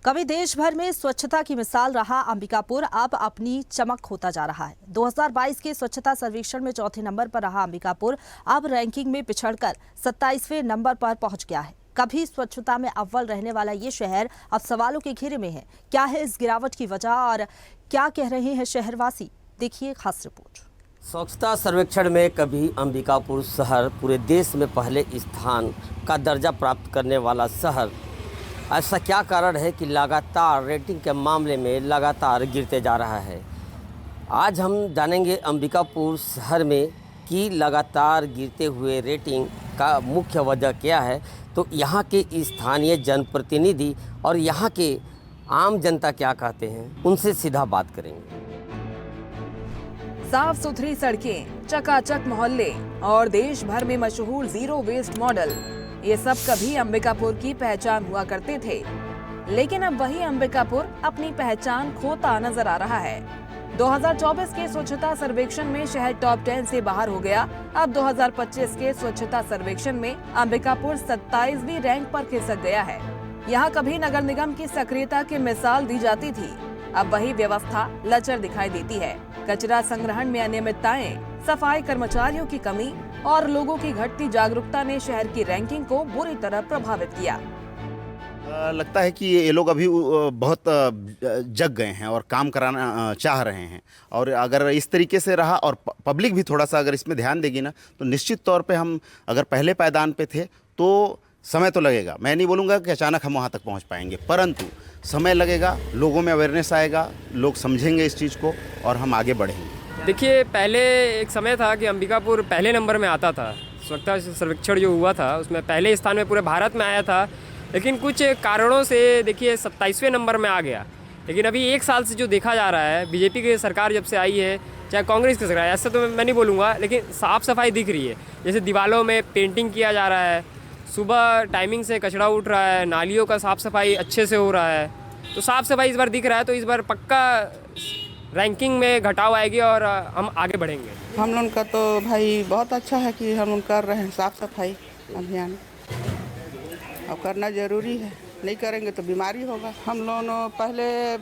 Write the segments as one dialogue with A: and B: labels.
A: कभी देश भर में स्वच्छता की मिसाल रहा अंबिकापुर अब अपनी चमक खोता जा रहा है। 2022 के स्वच्छता सर्वेक्षण में चौथे नंबर पर रहा अंबिकापुर अब रैंकिंग में पिछड़कर 27वें नंबर पर पहुंच गया है। कभी स्वच्छता में अव्वल रहने वाला ये शहर अब सवालों के घेरे में है। क्या है इस गिरावट की वजह और क्या कह रहे हैं शहरवासी, देखिए खास रिपोर्ट।
B: स्वच्छता सर्वेक्षण में कभी अंबिकापुर शहर पूरे देश में पहले स्थान का दर्जा प्राप्त करने वाला शहर, ऐसा क्या कारण है कि लगातार रेटिंग के मामले में लगातार गिरते जा रहा है। आज हम जानेंगे अंबिकापुर शहर में कि लगातार गिरते हुए रेटिंग का मुख्य वजह क्या है। तो यहाँ के स्थानीय जनप्रतिनिधि और यहाँ के आम जनता क्या कहते हैं, उनसे सीधा बात करेंगे।
C: साफ सुथरी सड़कें, चकाचक मोहल्ले और देश भर में मशहूर जीरो वेस्ट मॉडल, ये सब कभी अंबिकापुर की पहचान हुआ करते थे। लेकिन अब वही अंबिकापुर अपनी पहचान खोता नजर आ रहा है। 2024 के स्वच्छता सर्वेक्षण में शहर टॉप 10 से बाहर हो गया। अब 2025 के स्वच्छता सर्वेक्षण में अंबिकापुर 27वीं रैंक पर खिसक गया है। यहाँ कभी नगर निगम की सक्रियता की मिसाल दी जाती थी, अब वही व्यवस्था लचर दिखाई देती है। कचरा संग्रहण में अनियमितताएं, सफाई कर्मचारियों की कमी और लोगों की घटती जागरूकता ने शहर की रैंकिंग को बुरी तरह प्रभावित किया।
D: लगता है कि ये लोग अभी बहुत जग गए हैं और काम कराना चाह रहे हैं, और अगर इस तरीके से रहा और पब्लिक भी थोड़ा सा अगर इसमें ध्यान देगी ना, तो निश्चित तौर पे हम अगर पहले पायदान पे थे तो समय तो लगेगा। मैं नहीं बोलूँगा कि अचानक हम वहाँ तक पहुँच पाएंगे, परंतु समय लगेगा, लोगों में अवेयरनेस आएगा, लोग समझेंगे इस चीज़ को और हम आगे बढ़ेंगे।
E: देखिए, पहले एक समय था कि अंबिकापुर पहले नंबर में आता था। स्वच्छता सर्वेक्षण जो हुआ था उसमें पहले स्थान में पूरे भारत में आया था, लेकिन कुछ कारणों से देखिए 27वें नंबर में आ गया। लेकिन अभी एक साल से जो देखा जा रहा है, बीजेपी की सरकार जब से आई है, चाहे कांग्रेस की सरकार, ऐसा तो मैं नहीं बोलूँगा, लेकिन साफ़ सफाई दिख रही है। जैसे दीवारों में पेंटिंग किया जा रहा है, सुबह टाइमिंग से कचरा उठ रहा है, नालियों का साफ़ सफाई अच्छे से हो रहा है, तो साफ़ सफाई इस बार दिख रहा है। तो इस बार पक्का रैंकिंग में घटाव आएगी और हम आगे बढ़ेंगे।
F: हम लोग का तो भाई बहुत अच्छा है कि हम लोग कर रहे हैं साफ़ सफाई अभियान, अब करना ज़रूरी है, नहीं करेंगे तो बीमारी होगा। हम लोग पहले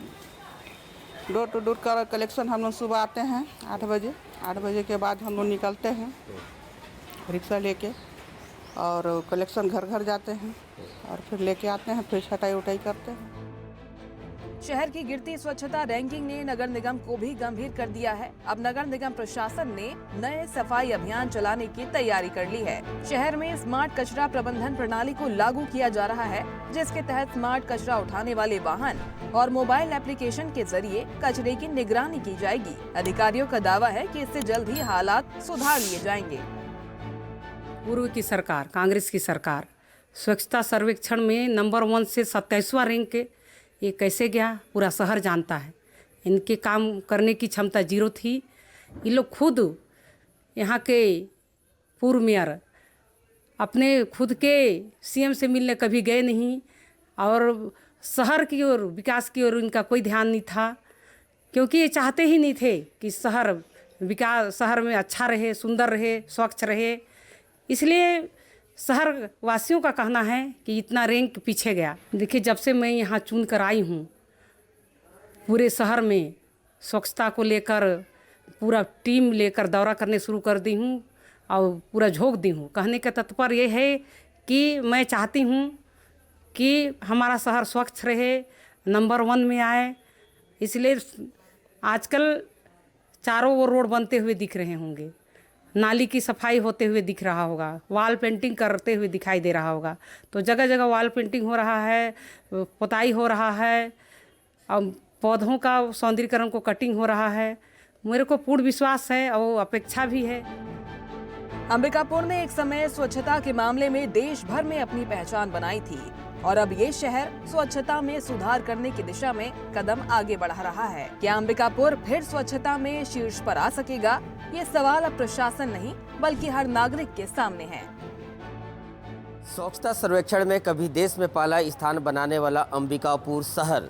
F: डोर टू डोर का कलेक्शन हम लोग सुबह आते हैं 8 बजे के बाद हम लोग निकलते हैं रिक्शा लेके और कलेक्शन घर घर जाते हैं और फिर लेके आते हैं, फिर छटाई उठाई करते हैं।
C: शहर की गिरती स्वच्छता रैंकिंग ने नगर निगम को भी गंभीर कर दिया है। अब नगर निगम प्रशासन ने नए सफाई अभियान चलाने की तैयारी कर ली है। शहर में स्मार्ट कचरा प्रबंधन प्रणाली को लागू किया जा रहा है, जिसके तहत स्मार्ट कचरा उठाने वाले वाहन और मोबाइल एप्लीकेशन के जरिए कचरे की निगरानी की जाएगी। अधिकारियों का दावा है कि इससे जल्द ही हालात सुधार लिए जाएंगे।
G: पूर्व की सरकार, कांग्रेस की सरकार स्वच्छता सर्वेक्षण में नंबर 1 से 27वां रैंक, ये कैसे गया पूरा शहर जानता है। इनके काम करने की क्षमता जीरो थी। ये लोग खुद यहाँ के पूर्व मेयर अपने खुद के सीएम से मिलने कभी गए नहीं, और शहर की ओर, विकास की ओर इनका कोई ध्यान नहीं था, क्योंकि ये चाहते ही नहीं थे कि शहर में अच्छा रहे, सुंदर रहे, स्वच्छ रहे। इसलिए शहर वासियों का कहना है कि इतना रैंक पीछे गया। देखिए, जब से मैं यहाँ चुन कर आई हूँ, पूरे शहर में स्वच्छता को लेकर पूरा टीम लेकर दौरा करने शुरू कर दी हूँ और पूरा झोंक दी हूँ। कहने का तात्पर्य ये है कि मैं चाहती हूँ कि हमारा शहर स्वच्छ रहे, नंबर 1 में आए। इसलिए आजकल चारों ओर रोड बनते हुए दिख रहे होंगे, नाली की सफाई होते हुए दिख रहा होगा, वॉल पेंटिंग करते हुए दिखाई दे रहा होगा। तो जगह जगह वॉल पेंटिंग हो रहा है, पुताई हो रहा है, और पौधों का सौंदर्यीकरण को कटिंग हो रहा है। मेरे को पूर्ण विश्वास है और अपेक्षा भी है।
C: अंबिकापुर ने एक समय स्वच्छता के मामले में देश भर में अपनी पहचान बनाई थी, और अब ये शहर स्वच्छता में सुधार करने की दिशा में कदम आगे बढ़ा रहा है। क्या अंबिकापुर फिर स्वच्छता में शीर्ष पर आ सकेगा? ये सवाल अब प्रशासन नहीं बल्कि हर नागरिक के सामने है।
B: स्वच्छता सर्वेक्षण में कभी देश में पहला स्थान बनाने वाला अंबिकापुर शहर,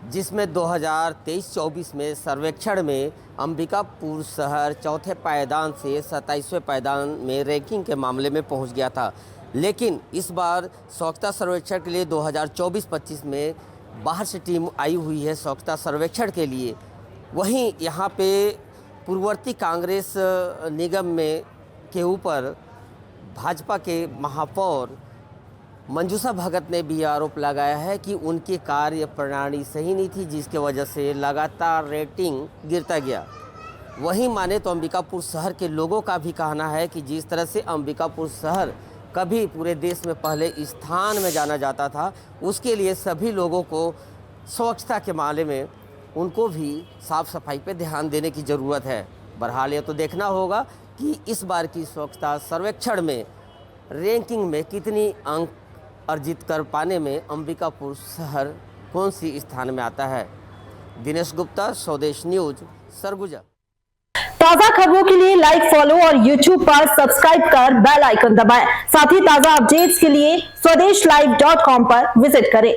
B: जिसमें 2023-24 में सर्वेक्षण में अंबिकापुर शहर चौथे पायदान से 27वें पायदान में रैंकिंग के मामले में पहुंच गया था। लेकिन इस बार स्वच्छता सर्वेक्षण के लिए 2024-25 में बाहर से टीम आई हुई है स्वच्छता सर्वेक्षण के लिए। वहीं यहाँ पे पूर्ववर्ती कांग्रेस निगम में के ऊपर भाजपा के महापौर मंजूषा भगत ने भी आरोप लगाया है कि उनकी कार्य प्रणाली सही नहीं थी, जिसके वजह से लगातार रेटिंग गिरता गया। वहीं माने तो अंबिकापुर शहर के लोगों का भी कहना है कि जिस तरह से अंबिकापुर शहर कभी पूरे देश में पहले स्थान में जाना जाता था, उसके लिए सभी लोगों को स्वच्छता के मामले में उनको भी साफ सफाई पे ध्यान देने की ज़रूरत है। बहरहाल ये तो देखना होगा कि इस बार की स्वच्छता सर्वेक्षण में रैंकिंग में कितनी अंक अर्जित कर पाने में अंबिकापुर शहर कौन सी स्थान में आता है। दिनेश गुप्ता, स्वदेश न्यूज, सरगुजा।
A: ताज़ा खबरों के लिए लाइक, फॉलो और YouTube पर सब्सक्राइब कर बेल आइकन दबाएं। साथ ही ताज़ा अपडेट्स के लिए स्वदेशलाइव.com पर विजिट करें।